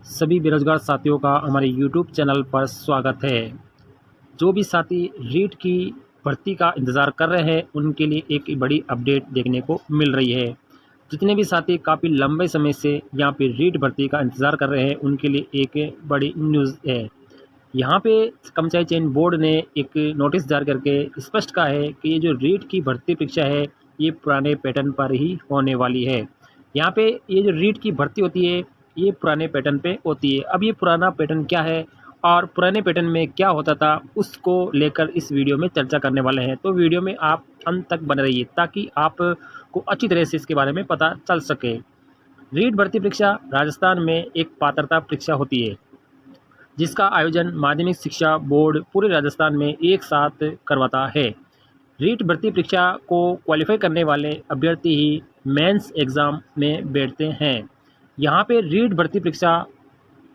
सभी बेरोज़गार साथियों का हमारे यूट्यूब चैनल पर स्वागत है। जो भी साथी रीट की भर्ती का इंतज़ार कर रहे हैं, उनके लिए एक बड़ी अपडेट देखने को मिल रही है। जितने भी साथी काफ़ी लंबे समय से यहाँ पे रीट भर्ती का इंतज़ार कर रहे हैं, उनके लिए एक बड़ी न्यूज़ है। यहाँ पे कर्मचारी चयन बोर्ड ने एक नोटिस जारी करके स्पष्ट कहा है कि ये जो रीट की भर्ती परीक्षा है, ये पुराने पैटर्न पर ही होने वाली है। यहाँ पे ये जो रीट की भर्ती होती है, ये पुराने पैटर्न पे होती है। अब ये पुराना पैटर्न क्या है और पुराने पैटर्न में क्या होता था, उसको लेकर इस वीडियो में चर्चा करने वाले हैं। तो वीडियो में आप अंत तक बने रहिए ताकि आपको अच्छी तरह से इसके बारे में पता चल सके। रीट भर्ती परीक्षा राजस्थान में एक पात्रता परीक्षा होती है, जिसका आयोजन माध्यमिक शिक्षा बोर्ड पूरे राजस्थान में एक साथ करवाता है। रीट भर्ती परीक्षा को क्वालिफाई करने वाले अभ्यर्थी ही मेंस एग्ज़ाम में बैठते हैं। यहाँ पे रीट भर्ती परीक्षा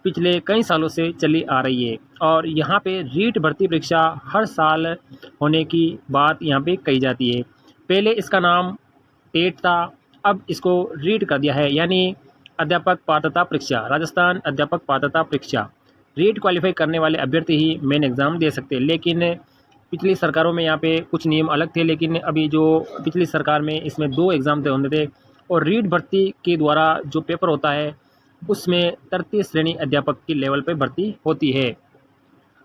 पिछले कई सालों से चली आ रही है और यहाँ पे रीट भर्ती परीक्षा हर साल होने की बात यहाँ पे कही जाती है। पहले इसका नाम टेट था, अब इसको रीट कर दिया है, यानी अध्यापक पात्रता परीक्षा, राजस्थान अध्यापक पात्रता परीक्षा। रीट क्वालिफाई करने वाले अभ्यर्थी ही मेन एग्ज़ाम दे सकते हैं, लेकिन पिछली सरकारों में यहाँ पे कुछ नियम अलग थे, लेकिन अभी जो पिछली सरकार में इसमें 2 एग्ज़ाम तय होते थे और रीट भर्ती के द्वारा जो पेपर होता है, उसमें तृतीय श्रेणी अध्यापक की लेवल पे भर्ती होती है।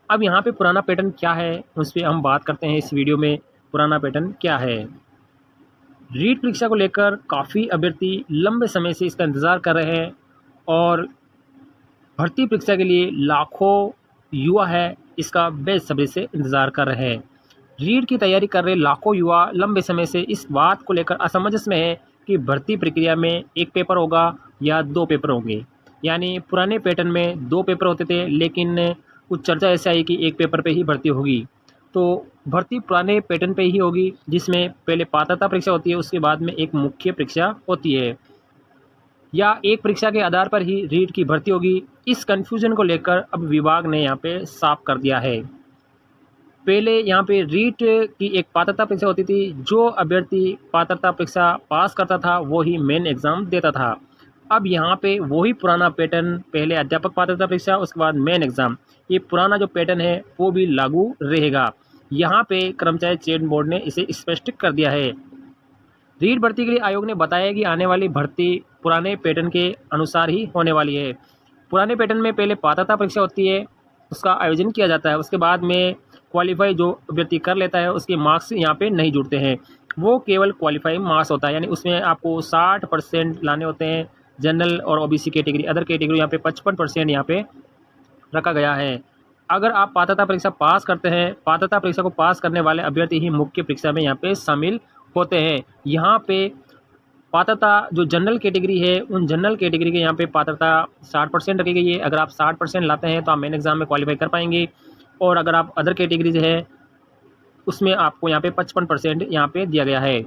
अब यहाँ पे पुराना पैटर्न क्या है, उस पे हम बात करते हैं इस वीडियो में। पुराना पैटर्न क्या है? रीट परीक्षा को लेकर काफ़ी अभ्यर्थी लंबे समय से इसका इंतज़ार कर रहे हैं और भर्ती परीक्षा के लिए लाखों युवा है इसका बेसब्री से इंतज़ार कर रहे हैं। रीट की तैयारी कर रहे लाखों युवा लंबे समय से इस बात को लेकर असमंजस में है कि भर्ती प्रक्रिया में 1 पेपर होगा या 2 पेपर होंगे। यानी पुराने पैटर्न में 2 पेपर होते थे, लेकिन कुछ चर्चा ऐसे आई कि 1 पेपर पे ही भर्ती होगी। तो भर्ती पुराने पैटर्न पे ही होगी, जिसमें पहले पात्रता परीक्षा होती है, उसके बाद में एक मुख्य परीक्षा होती है, या एक परीक्षा के आधार पर ही रीट की भर्ती होगी। इस कन्फ्यूज़न को लेकर अब विभाग ने यहाँ पे साफ कर दिया है। पहले यहाँ पे रीट की एक पात्रता परीक्षा होती थी, जो अभ्यर्थी पात्रता परीक्षा पास करता था वो ही मेन एग्ज़ाम देता था। अब यहाँ पे वही पुराना पैटर्न, पहले अध्यापक पात्रता परीक्षा, उसके बाद मेन एग्ज़ाम, ये पुराना जो पैटर्न है वो भी लागू रहेगा। यहाँ पे कर्मचारी चयन बोर्ड ने इसे स्पष्ट कर दिया है। रीट भर्ती के लिए आयोग ने बताया कि आने वाली भर्ती पुराने पैटर्न के अनुसार ही होने वाली है। पुराने पैटर्न में पहले पात्रता परीक्षा होती है, उसका आयोजन किया जाता है, उसके बाद में क्वालिफाई जो अभ्यर्थी कर लेता है उसके मार्क्स यहाँ पे नहीं जुड़ते हैं, वो केवल क्वालिफाई मार्क्स होता है। यानी उसमें आपको 60% लाने होते हैं। जनरल और ओबीसी कैटेगरी, अदर कैटेगरी यहाँ पे 55% यहाँ पे रखा गया है। अगर आप पात्रता परीक्षा पास करते हैं, पात्रता परीक्षा को पास करने वाले अभ्यर्थी ही मुख्य परीक्षा में यहाँ पे शामिल होते हैं। यहाँ पे पात्रता जो जनरल कैटेगरी है, उन जनरल कैटेगरी के यहाँ पे पात्रता 60% रखी गई है। अगर आप 60% लाते हैं तो आप मेन एग्ज़ाम में क्वालिफाई कर पाएंगे, और अगर आप अदर कैटेगरीज है उसमें आपको यहाँ पे 55% यहाँ पे दिया गया है।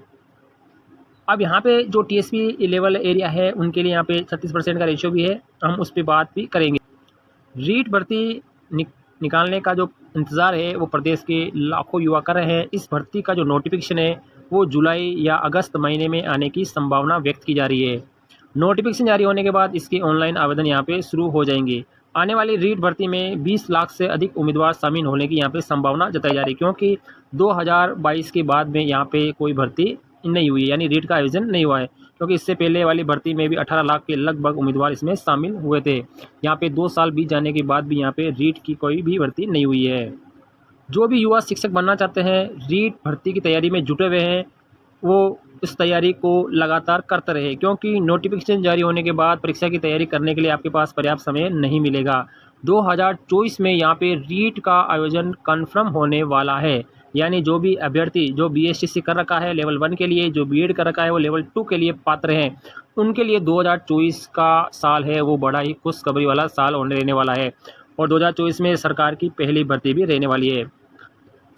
अब यहाँ पे जो टीएसपी लेवल एरिया है, उनके लिए यहाँ पे 36% का रेशियो भी है, हम उस पर बात भी करेंगे। रीट भर्ती निकालने का जो इंतज़ार है वो प्रदेश के लाखों युवा कर रहे हैं। इस भर्ती का जो नोटिफिकेशन है वो जुलाई या अगस्त महीने में आने की संभावना व्यक्त की जा रही है। नोटिफिकेशन जारी होने के बाद इसके ऑनलाइन आवेदन यहाँ पे शुरू हो जाएंगे। आने वाली रीट भर्ती में 20 लाख से अधिक उम्मीदवार शामिल होने की यहाँ पे संभावना जताई जा रही है, क्योंकि 2022 के बाद में यहाँ पे कोई भर्ती नहीं हुई है, यानी रीट का आयोजन नहीं हुआ है। क्योंकि इससे पहले वाली भर्ती में भी 18 लाख के लगभग उम्मीदवार इसमें शामिल हुए थे। यहाँ पे 2 साल बीत जाने के बाद भी यहाँ पे रीट की कोई भी भर्ती नहीं हुई है। जो भी युवा शिक्षक बनना चाहते हैं, रीट भर्ती की तैयारी में जुटे हुए हैं, वो इस तैयारी को लगातार करते रहे, क्योंकि नोटिफिकेशन जारी होने के बाद परीक्षा की तैयारी करने के लिए आपके पास पर्याप्त समय नहीं मिलेगा। 2024 में यहाँ पे रीट का आयोजन कन्फर्म होने वाला है। यानी जो भी अभ्यर्थी जो बीएसटीसी कर रखा है लेवल 1 के लिए, जो बीएड कर रखा है वो लेवल 2 के लिए पात्र हैं, उनके लिए 2024 का साल है वो बड़ा ही खुशखबरी वाला साल होने रहने वाला है। और 2024 में सरकार की पहली भर्ती भी रहने वाली है।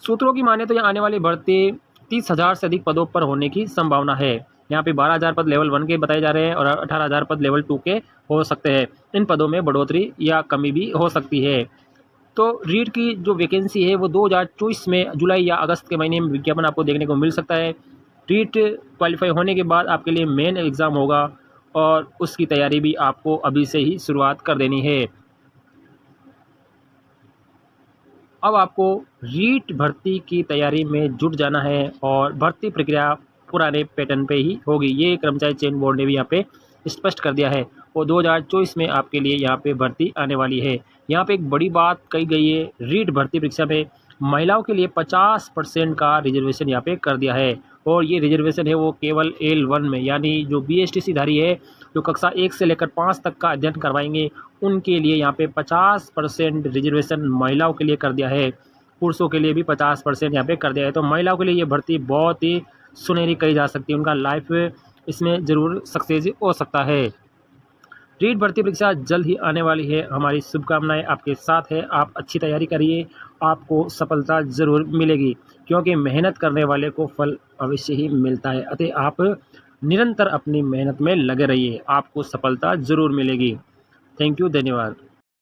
सूत्रों की माने तो यहाँ आने वाली भर्ती 30,000 से अधिक पदों पर होने की संभावना है। यहाँ पे 12,000 पद लेवल 1 के बताए जा रहे हैं और 18,000 पद लेवल 2 के हो सकते हैं। इन पदों में बढ़ोतरी या कमी भी हो सकती है। तो रीट की जो वैकेंसी है वो 2024 में जुलाई या अगस्त के महीने में विज्ञापन आपको देखने को मिल सकता है। रीट क्वालिफाई होने के बाद आपके लिए मेन एग्ज़ाम होगा और उसकी तैयारी भी आपको अभी से ही शुरुआत कर देनी है। अब आपको रीट भर्ती की तैयारी में जुट जाना है और भर्ती प्रक्रिया पुराने पैटर्न पे ही होगी। ये कर्मचारी चयन बोर्ड ने भी यहाँ पे स्पष्ट कर दिया है और 2024 में आपके लिए यहाँ पे भर्ती आने वाली है। यहाँ पे एक बड़ी बात कही गई है, रीट भर्ती परीक्षा में महिलाओं के लिए 50% का रिजर्वेशन यहाँ पे कर दिया है और ये रिजर्वेशन है वो केवल L1 में, यानी जो BSTC धारी है, जो कक्षा 1 से लेकर 5 तक का अध्ययन करवाएंगे, उनके लिए यहाँ पे 50% रिजर्वेशन महिलाओं के लिए कर दिया है। पुरुषों के लिए भी 50% यहाँ पे कर दिया है। तो महिलाओं के लिए ये भर्ती बहुत ही सुनहरी कही जा सकती है, उनका लाइफ इसमें ज़रूर सक्सेस हो सकता है। रीट भर्ती परीक्षा जल्द ही आने वाली है, हमारी शुभकामनाएं आपके साथ है। आप अच्छी तैयारी करिए, आपको सफलता ज़रूर मिलेगी, क्योंकि मेहनत करने वाले को फल अवश्य ही मिलता है। अतः आप निरंतर अपनी मेहनत में लगे रहिए, आपको सफलता ज़रूर मिलेगी। थैंक यू, धन्यवाद।